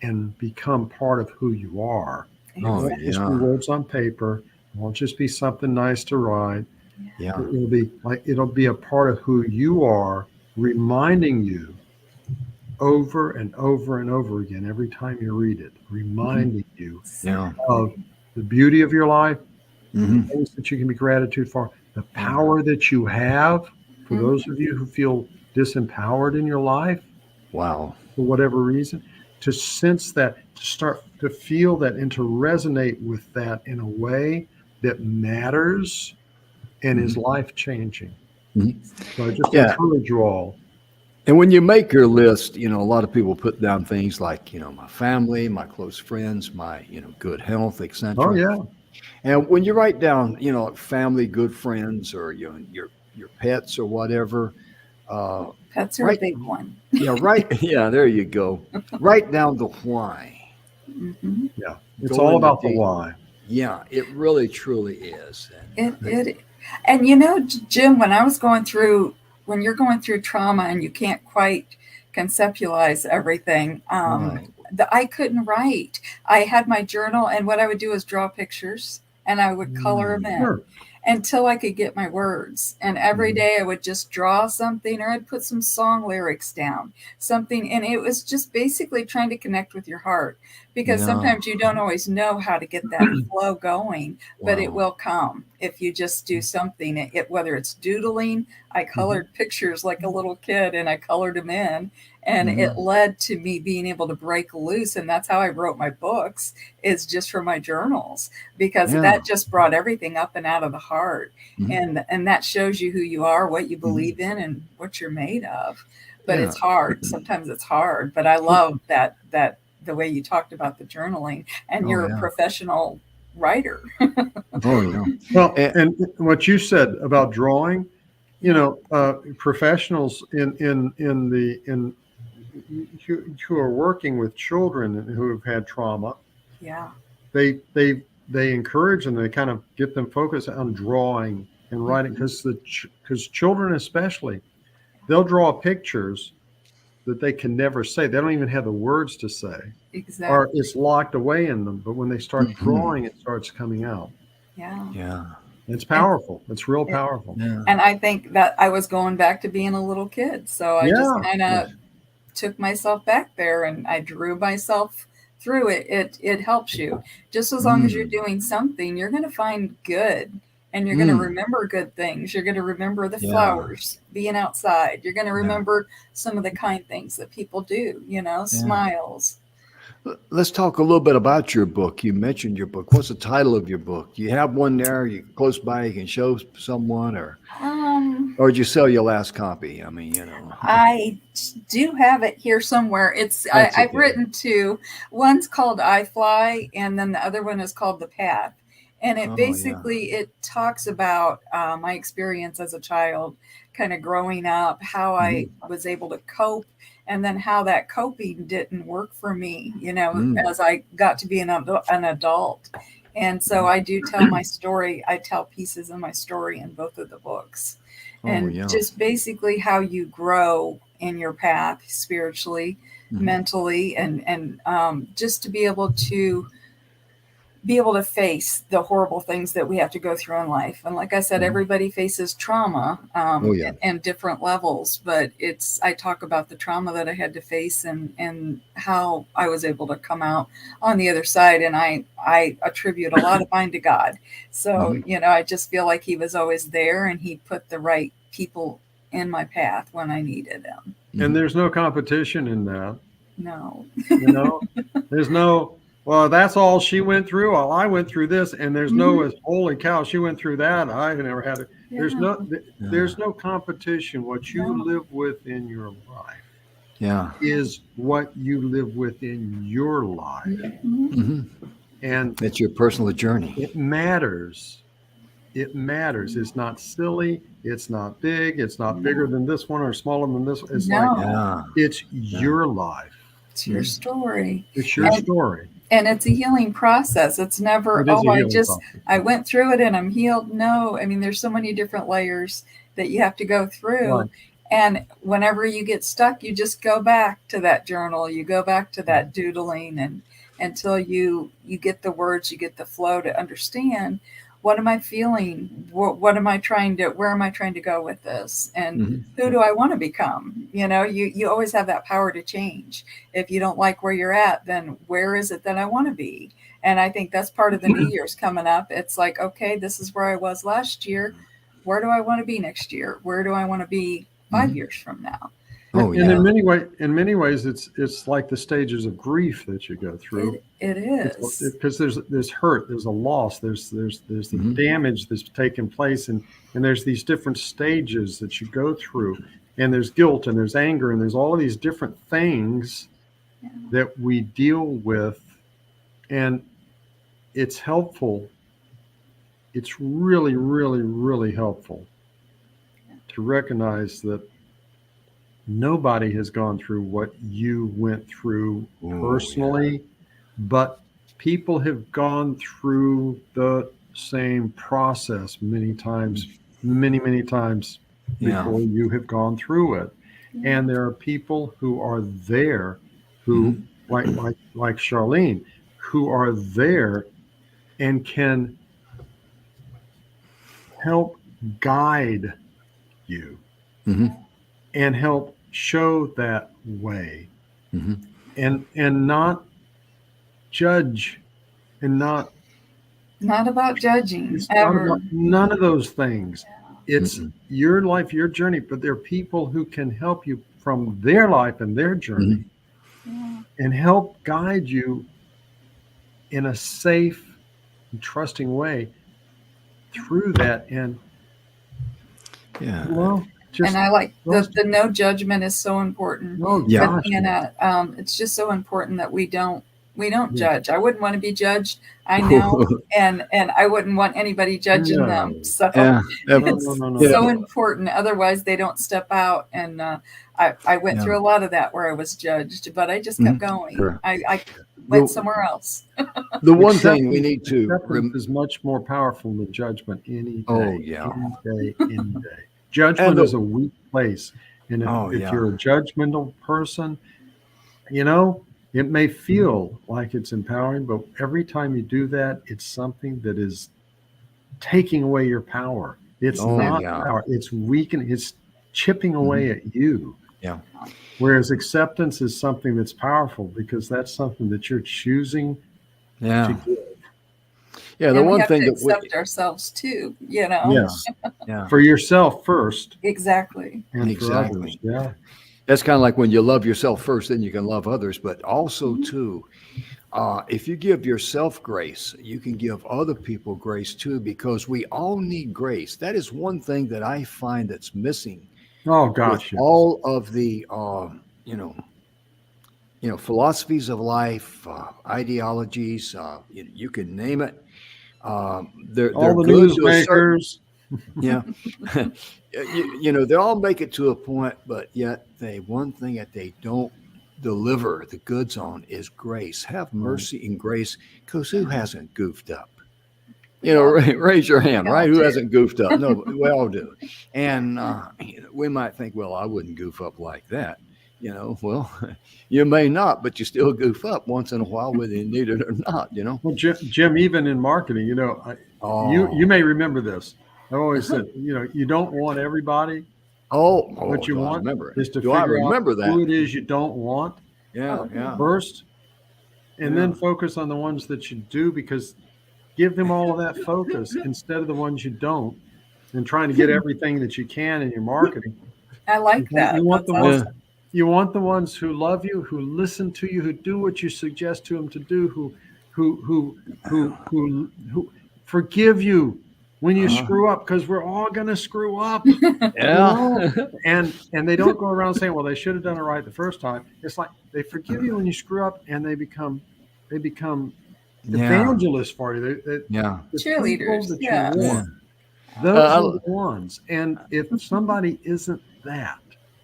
and become part of who you are. It won't just be words on paper. It won't just be something nice to write. Yeah. It'll be a part of who you are, reminding you over and over and over again every time you read it, reminding you of the beauty of your life, the things that you can be gratitude for, the power that you have. For those of you who feel disempowered in your life, for whatever reason, to sense that, to start to feel that, and to resonate with that in a way that matters and is life-changing. So I just encourage you all. And when you make your list, a lot of people put down things like, my family, my close friends, my, good health, etc. Oh, yeah. And when you write down, family, good friends, or your pets or whatever. Pets are a big one. Yeah, there you go. Write down the why. Yeah, it's all about the why. Yeah, it really, truly is. And Jim, when you're going through trauma and you can't quite conceptualize everything, I couldn't write. I had my journal, and what I would do is draw pictures and I would color them in. until I could get my words. And every day I would just draw something, or I'd put some song lyrics down, something. And it was just basically trying to connect with your heart, because Yeah. sometimes you don't always know how to get that flow going, but it Wow. will come if you just do something. Whether it's doodling, I colored pictures like a little kid and I colored them in. And it led to me being able to break loose. And that's how I wrote my books, is just from my journals, because Yeah. that just brought everything up and out of the heart. Mhm. And that shows you who you are, what you believe in, and what you're made of. But Yeah. it's hard. Sometimes it's hard. But I love that the way you talked about the journaling, and Oh, you're a yeah. professional writer. Oh, yeah. Well, And- and what you said about drawing, professionals who are working with children who have had trauma, Yeah. they encourage them. They kind of get them focused on drawing and writing, because children especially, they'll draw pictures that they can never say. They don't even have the words to say, Exactly. or it's locked away in them. But when they start Mhm. drawing, it starts coming out. Yeah. Yeah. It's powerful. It's real powerful. Yeah. And I think that I was going back to being a little kid. So I just Yeah. kind of took myself back there, and I drew myself through it. It helps you. Just as long as you're doing something, you're going to find good, and you're going to remember good things. You're going to remember the Yeah. flowers, being outside. You're going to remember some of the kind things that people do, smiles. Let's talk a little bit about your book. You mentioned your book. What's the title of your book? You have one there, you close by, you can show someone, or did you sell your last copy? I mean, I do have it here somewhere. That's I've okay. written two. One's called I Fly, and then the other one is called The Path. And it basically it talks about my experience as a child, kind of growing up, how I was able to cope, and then how that coping didn't work for me, as I got to be an adult. And so I do tell my story. I tell pieces of my story in both of the books. And just basically how you grow in your path spiritually, mentally, and just to be able to face the horrible things that we have to go through in life. And like I said, everybody faces trauma and different levels, but I talk about the trauma that I had to face, and how I was able to come out on the other side. And I attribute a lot of mine to God. So, I just feel like he was always there, and he put the right people in my path when I needed them. And there's no competition in that. No. There's no, well, that's all she went through. Well, I went through this, and there's no, holy cow, she went through that. I never had it. Yeah. There's no competition. What you live with in your life is what you live with in your life. And it's your personal journey. It matters. It matters. It's not silly. It's not big. It's not bigger than this one or smaller than this one. It's it's your life. It's your story. It's your story. And it's a healing process. It's never, I went through it and I'm healed. No, I mean, there's so many different layers that you have to go through. Right. And whenever you get stuck, you just go back to that journal. You go back to that doodling, and until you get the words, you get the flow to understand, what am I feeling? What am I where am I trying to go with this? And who do I want to become? You always have that power to change. If you don't like where you're at, then where is it that I want to be? And I think that's part of the New Year's coming up. It's like, okay, this is where I was last year. Where do I want to be next year? Where do I want to be 5 years from now? And in many ways, it's like the stages of grief that you go through. It is, because there's hurt, there's a loss, there's the damage that's taken place, and there's these different stages that you go through, and there's guilt, and there's anger, and there's all of these different things that we deal with, and it's helpful. It's really, really, really helpful to recognize that nobody has gone through what you went through personally, but people have gone through the same process many times before you have gone through it. And there are people who are there who, like Charlene, who are there and can help guide you Mm-hmm. and help show that way, Mm-hmm. and not judge, and not Not about judging it's not ever. about none of those things. It's Mm-mm. your life, your journey, but there are people who can help you from their life and their journey Yeah. and help guide you in a safe and trusting way through that. And Yeah. well, just And I like those, the no judgment is so important. oh Yeah. gosh, And it's just so important that we don't yeah. judge. I wouldn't want to be judged. I know, and I wouldn't want anybody judging No. them. So Yeah. No, it's no, no, no, Yeah. so no. important. Otherwise, they don't step out. And I went Yeah. through a lot of that where I was judged, but I just kept going. Sure. I went The, somewhere else. the one thing we Acceptance, need to acceptance is much more powerful than judgment any day. Oh, yeah. Any day, any day. Judgment And the- is a weak place. And if, Oh, if yeah. you're a judgmental person, you know, it may feel like it's empowering, but every time you do that, it's something that is taking away your power. It's Oh, not yeah. power. It's weakening. It's chipping away at you. Yeah. Whereas acceptance is something that's powerful because that's something that you're choosing to Yeah. give. Yeah. The And we one have thing to that we, accept ourselves too. You know. Yes. yeah. For yourself first Exactly. and Exactly. for others. Yeah. That's kind of like when you love yourself first, then you can love others. But also, Mm-hmm. too, if you give yourself grace, you can give other people grace too, because we all need grace. That is one thing that I find that's missing Oh with gosh. Yes. all of the, philosophies of life, ideologies. You can name it. They're All the good to a certain. newsmakers. Yeah. They all make it to a point, but yet one thing that they don't deliver the goods on is grace. Have mercy and grace, because who hasn't goofed up? Raise your hand, right? Who hasn't goofed up? No, but we all do. And we might think, well, I wouldn't goof up like that. Well, you may not, but you still goof up once in a while, whether you need it or not, Well, Jim, even in marketing, Oh, you may remember this. I always said, you don't want everybody. What you do I want remember it? is to Do I figure remember out that? who it is you don't want Yeah, yeah. first, and Yeah. then focus on the ones that you do, because give them all of that focus instead of the ones you don't, and trying to get everything that you can in your marketing. I like that. You want the That's ones. awesome. You want the ones who love you, who listen to you, who do what you suggest to them to do, who forgive you when you screw up, because we're all going to screw up. Yeah. And they don't go around saying, well, they should have done it right the first time. It's like they forgive you when you screw up, and they become Yeah. evangelists for you. Yeah. The Cheerleaders, people that yeah. you want. Those are the ones. And if somebody isn't that,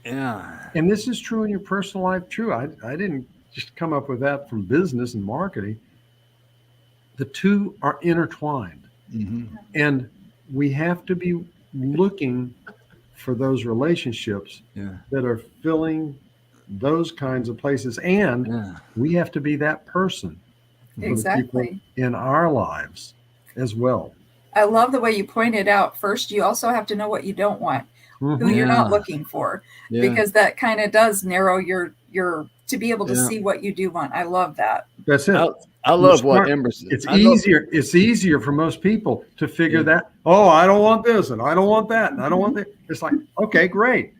Yeah. and this is true in your personal life, true. I didn't just come up with that from business and marketing. The two are intertwined. Mm-hmm. And we have to be looking for those relationships Yeah. that are filling those kinds of places. And Yeah. we have to be that person for the people Exactly. in our lives as well. I love the way you pointed out. First, you also have to know what you don't want, who Mhm. you're not Yeah. looking for, Yeah. because that kind of does narrow your to be able to Yeah. see what you do want. I love that. That's it. I love what Smart. Emerson. It's I love- easier. It's easier for most people to figure Yeah. that. Oh, I don't want this, and I don't want that, and I don't want that. It's like, okay, great.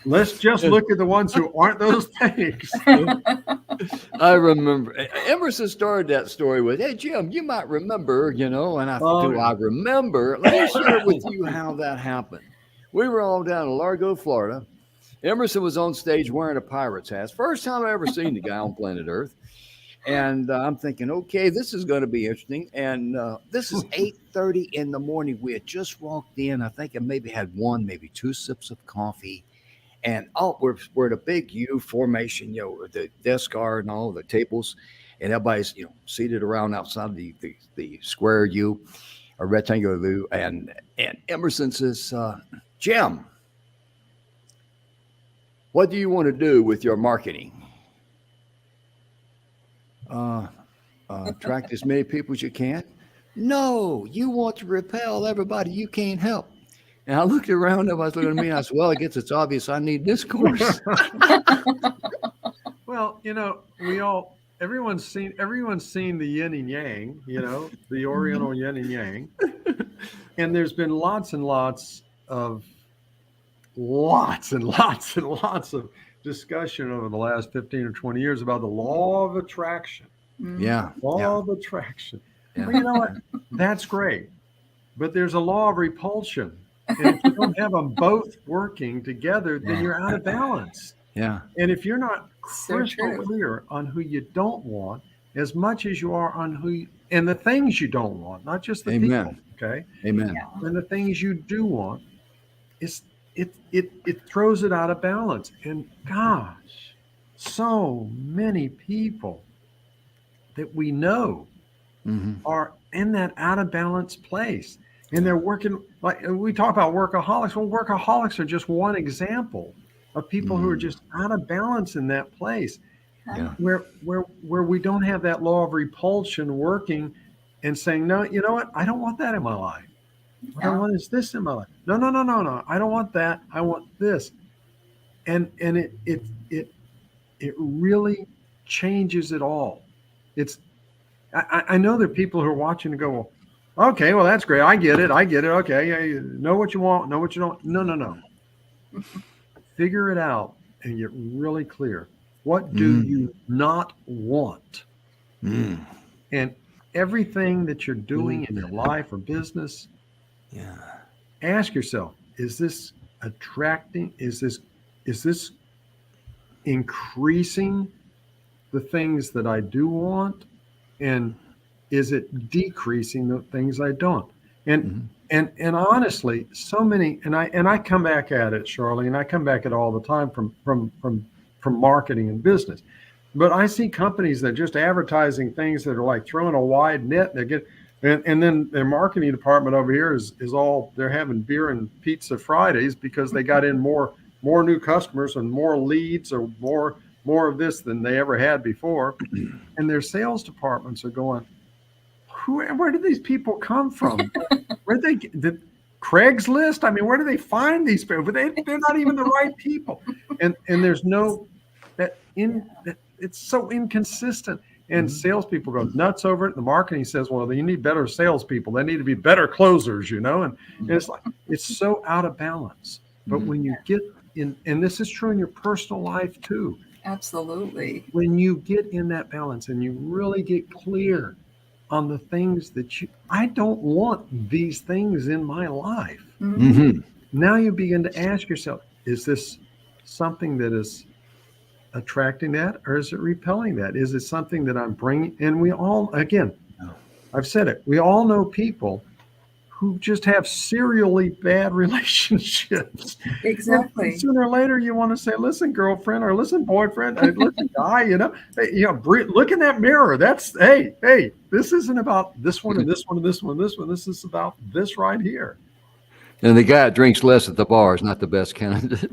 Let's just look at the ones who aren't those things. I remember Emerson started that story with, "Hey Jim, you might remember, and I thought, do I remember? Let me share with you how that happened. We were all down in Largo, Florida. Emerson was on stage wearing a pirate's hat. First time I ever seen the guy on planet Earth. And I'm thinking, okay, this is going to be interesting. And this is 8:30 in the morning. We had just walked in. I think I maybe had one, maybe two sips of coffee. And we're in a big U formation, the desk guard and all the tables. And everybody's, seated around outside the square U, a rectangular U. And Emerson says, Jim, what do you want to do with your marketing? Attract as many people as you can. No, you want to repel everybody you can't help. And I looked around, everybody's looking at me, and I said, well, I guess it's obvious I need this course. Well, everyone's seen the yin and yang, the Oriental yin and yang. And there's been lots and lots of discussion over the last 15 or 20 years about the law of attraction. Yeah. Law of attraction. Yeah. Well, you know what? That's great. But there's a law of repulsion. And if you don't have them both working together, then you're out of balance. Yeah. And if you're not So crystal true. clear on who you don't want, as much as you are on and the things you don't want, not just the Amen. people, okay? Amen. Yeah. And the things you do want, it throws it out of balance. And gosh, so many people that we know Mm-hmm. are in that out of balance place. And they're working, like we talk about workaholics. Well, workaholics are just one example of people who are just out of balance in that place, Yeah. where we don't have that law of repulsion working and saying, no, you know what? I don't want that in my life. What I want is this in my life. No. I don't want that. I want this. And it really changes it all. I know there are people who are watching and go, well, okay, well, that's great. I get it. Okay. Yeah, you know what you want, know what you don't. No. Figure it out and get really clear. What do you not want? And everything that you're doing in your life or business, ask yourself, is this attracting? Is this increasing the things that I do want? And is it decreasing the things I don't? And honestly, so many, and I come back at it, Charlie, and I come back at it all the time from marketing and business. But I see companies that are just advertising things that are like throwing a wide net. And then their marketing department over here is all, they're having beer and pizza Fridays because they got in more new customers and more leads or more of this than they ever had before. And their sales departments are going, where do these people come from? Where the Craigslist? I mean, where do they find these people? But they're not even the right people. And there's no it's so inconsistent. And salespeople go nuts over it. The marketing says, well, you need better salespeople. They need to be better closers, and it's like, it's so out of balance. But when you get in, and this is true in your personal life too. Absolutely. When you get in that balance and you really get clear on the things that I don't want these things in my life. Now you begin to ask yourself, is this something that is attracting that, or is it repelling that? Is it something that I'm bringing? And we all, again, I've said it, we all know people who just have serially bad relationships. Exactly. And sooner or later, you want to say, listen, girlfriend, or listen, boyfriend, listen, guy, look in that mirror. That's, hey, this isn't about this one and this one and this one and this one. This is about this right here. And the guy that drinks less at the bar is not the best candidate.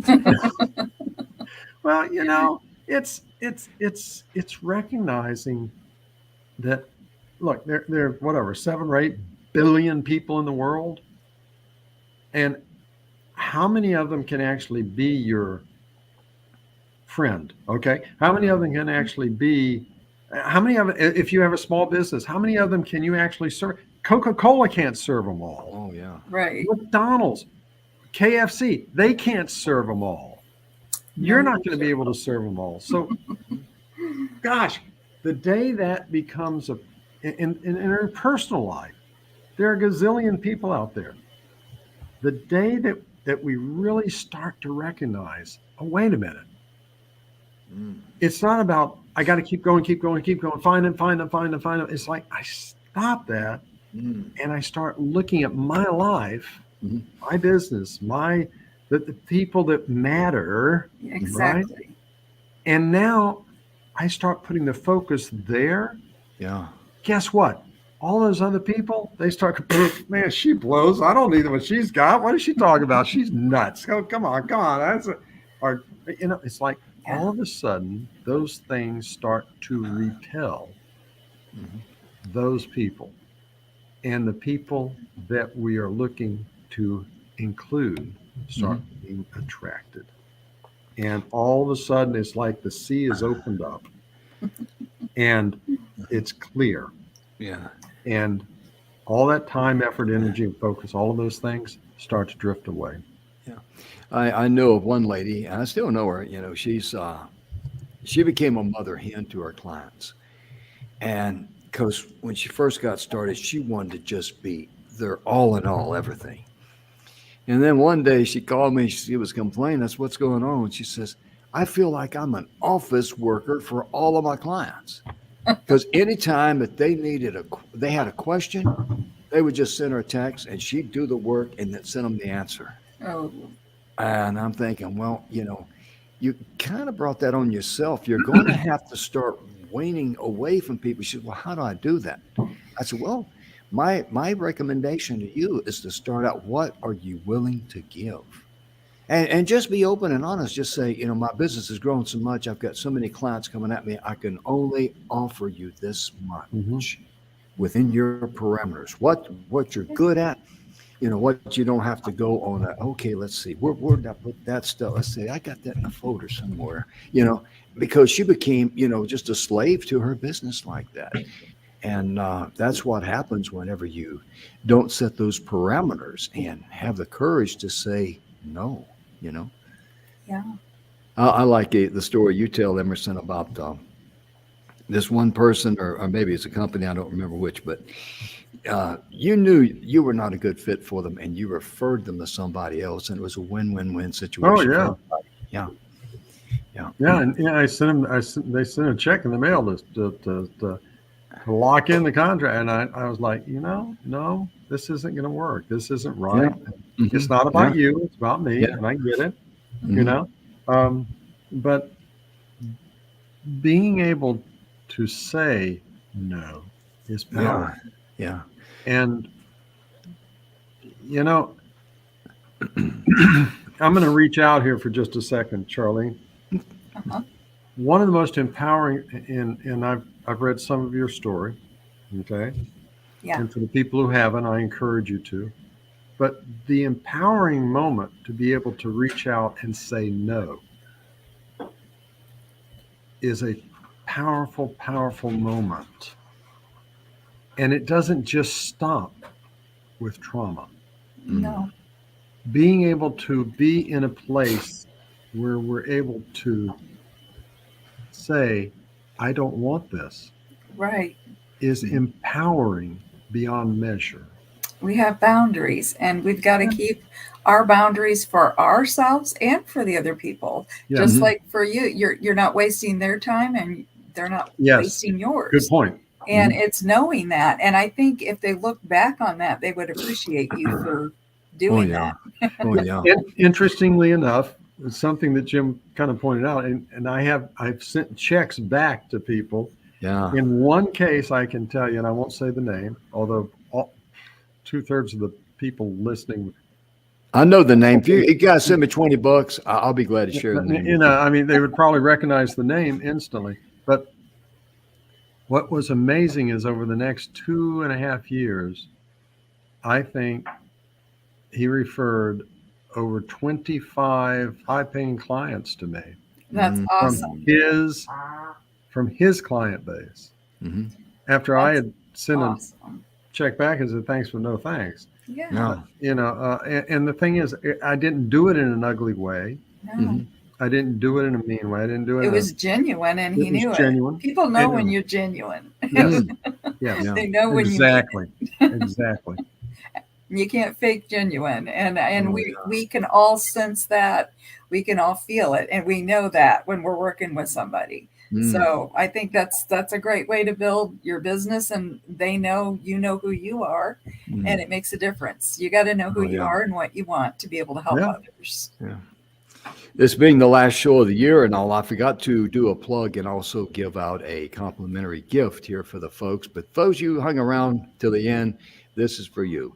Well, it's recognizing that, look, there are whatever 7 or 8 billion people in the world, and how many of them can actually be your friend? Okay, how many of them can actually be? How many of, if you have a small business, how many of them can you actually serve? Coca-Cola can't serve them all. Oh yeah. Right. McDonald's, KFC, they can't serve them all. You're not going to be able to serve them all. So, gosh, the day that becomes in our personal life, there are a gazillion people out there. The day that we really start to recognize, oh, wait a minute. It's not about, I got to keep going, find them. It's like I stop that and I start looking at my life, my business, the people that matter. Exactly. Right? And now I start putting the focus there. Yeah. Guess what? All those other people, they start, man, she blows. I don't need what she's got. What is she talking about? She's nuts. Oh, come on. It's like all of a sudden those things start to repel those people. and the people that we are looking to include start being attracted. And all of a sudden, it's like the sea is opened up and it's clear. Yeah. And all that time, effort, energy, and focus, all of those things start to drift away. I know of one lady, and I still know her. You know, she became a mother hen to her clients, and because when she first got started, she wanted to just be their all in all, everything. And then one day she called me. She was complaining. That's what's going on. And she says, "I feel like I'm an office worker for all of my clients, because anytime that they had a question, they would just send her a text, and she'd do the work and then send them the answer." Oh, And I'm thinking, well, you know, you kind of brought that on yourself. You're going to have to start waning away from people. She said, well, how do I do that? I said, well, my recommendation to you is to start out, what are you willing to give? And just be open and honest. Just say, you know, my business has grown so much. I've got so many clients coming at me. I can only offer you this much within your parameters. What you're good at, you know, what you don't have to go on. Okay, let's see. Where did I put that stuff? Let's see. I got that in a folder somewhere, you know, because she became, you know, just a slave to her business like that. And that's what happens whenever you don't set those parameters and have the courage to say no, you know. yeah. I like the story you tell, Emerson, about this one person, or maybe it's a company, I don't remember which, but you knew you were not a good fit for them, and you referred them to somebody else, and it was a win-win-win situation. Oh, yeah. For everybody. Yeah. Yeah, and I sent them. They sent a check in the mail to lock in the contract, and I was like, you know, no, this isn't going to work. This isn't right. Yeah. It's not about Yeah. you. It's about me, Yeah. and I get it. Mhm. You know, but being able to say no is power. Yeah. And you know, I'm going to reach out here for just a second, Charlie. Uh-huh. One of the most empowering, and I've read some of your story, okay? Yeah. And for the people who haven't, I encourage you to. But the empowering moment to be able to reach out and say no is a powerful, powerful moment. And it doesn't just stop with trauma. No. Being able to be in a place where we're able to say, I don't want this, Right. is empowering beyond measure. We have boundaries, and we've got to keep our boundaries for ourselves and for the other people. Yeah. Just Mhm. like for you, you're not wasting their time, and they're not Yes. wasting yours. Good point. And it's knowing that. And I think if they look back on that, they would appreciate you for doing yeah. that. Oh, yeah. Interestingly enough, it's something that Jim kind of pointed out, and I've sent checks back to people. Yeah. In one case, I can tell you, and I won't say the name, although 2/3 of the people listening, I know the name. If you guys send me $20, I'll be glad to share the name. you know, I mean, they would probably recognize the name instantly. But what was amazing is over the next 2.5 years, I think he referred over 25 high-paying clients to me That's awesome. from his client base. Mm-hmm. After I That's had sent Awesome. a check back and said thanks but no thanks. Yeah. No. You know, and the thing is, I didn't do it in an ugly way. No. Mhm. I didn't do it in a mean way. I didn't do it. It was genuine, and he it was knew genuine. it. People know And- when you're genuine. Yes. Yes. Yeah. They know when Exactly. Exactly. you can't fake genuine, and Oh, we can all sense that. We can all feel it, and we know that when we're working with somebody. Mm. So I think that's a great way to build your business, and they know you know who you are, Mm. and it makes a difference. You got to know who Oh, you yeah. are and what you want to be able to help Yeah. others. This being the last show of the year and all, I forgot to do a plug and also give out a complimentary gift here for the folks. But folks, you hung around till the end, this is for you.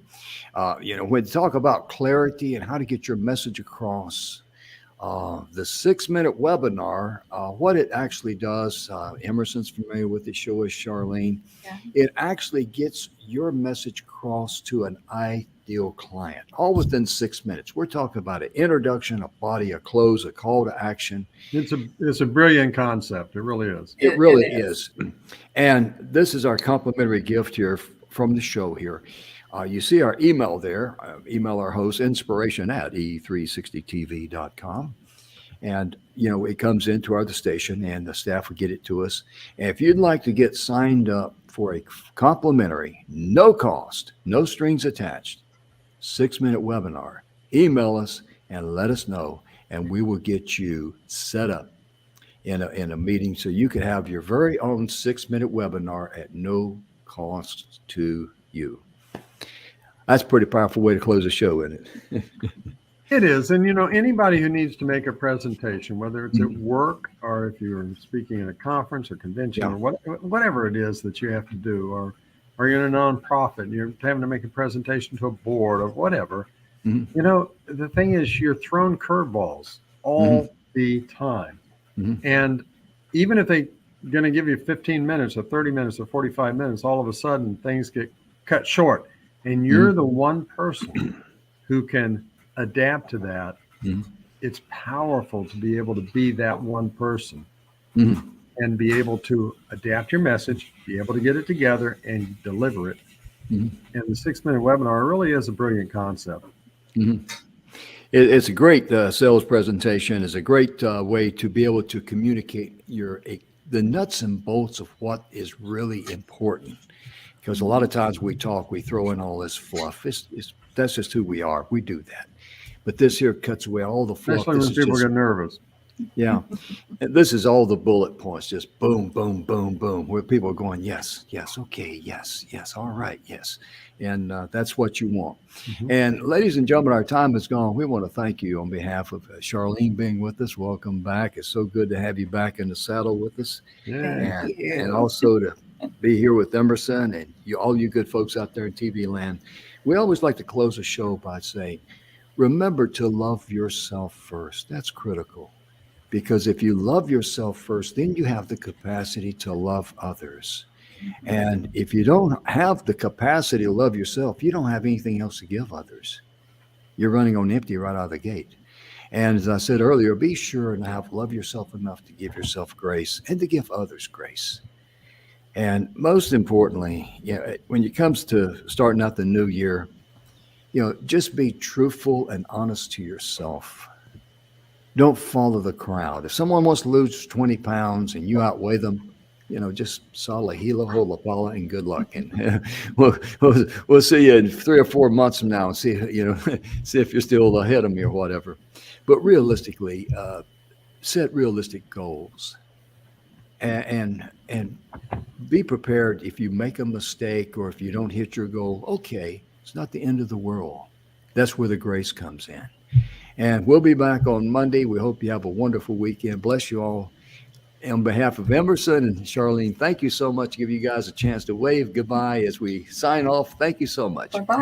You know, when you talk about clarity and how to get your message across, The 6-minute webinar, what it actually does, Emerson's familiar with the show, as Charlene. Yeah. It actually gets your message across to an ideal client, all within 6 minutes. We're talking about an introduction, a body, a close, a call to action. It's a brilliant concept. It really is. It really is. And this is our complimentary gift here from the show here. You see our email there. Email our host, inspiration@e360tv.com. And, it comes into the station and the staff will get it to us. And if you'd like to get signed up for a complimentary, no cost, no strings attached, 6-minute webinar, email us and let us know, and we will get you set up in a meeting so you can have your very own 6-minute webinar at no cost to you. That's a pretty powerful way to close a show, isn't it? It is. And, anybody who needs to make a presentation, whether it's at work or if you're speaking at a conference or convention or whatever it is that you have to do, or you're in a nonprofit and you're having to make a presentation to a board or whatever, the thing is you're thrown curveballs all the time. And even if they're going to give you 15 minutes or 30 minutes or 45 minutes, all of a sudden things get cut short. And you're the one person who can adapt to that. It's powerful to be able to be that one person and be able to adapt your message, be able to get it together and deliver it. And the 6-minute webinar really is a brilliant concept. It's a great sales presentation. It's a great way to be able to communicate the nuts and bolts of what is really important. Because a lot of times we throw in all this fluff. That's just who we are. We do that. But this here cuts away all the fluff. Especially when people get nervous. Yeah. And this is all the bullet points, just boom, boom, boom, boom, where people are going, yes, okay, yes, all right, yes. And that's what you want. And ladies and gentlemen, our time is gone. We want to thank you on behalf of Charlene being with us. Welcome back. It's so good to have you back in the saddle with us. Yeah. And also to be here with Emerson and all you good folks out there in TV land. We always like to close a show by saying, remember to love yourself first. That's critical. Because if you love yourself first, then you have the capacity to love others. And if you don't have the capacity to love yourself, you don't have anything else to give others. You're running on empty right out of the gate. And as I said earlier, be sure and love yourself enough to give yourself grace and to give others grace. And most importantly, when it comes to starting out the new year, just be truthful and honest to yourself. Don't follow the crowd. If someone wants to lose 20 pounds and you outweigh them, just sala hila hola pala and good luck. And we'll see you in 3 or 4 months from now and see if you're still ahead of me or whatever. But realistically, set realistic goals and be prepared if you make a mistake or if you don't hit your goal. Okay, it's not the end of the world. That's where the grace comes in. And we'll be back on Monday. We hope you have a wonderful weekend. Bless you all. On behalf of Emerson and Charlene, thank you so much. Give you guys a chance to wave goodbye as we sign off. Thank you so much. Bye-bye.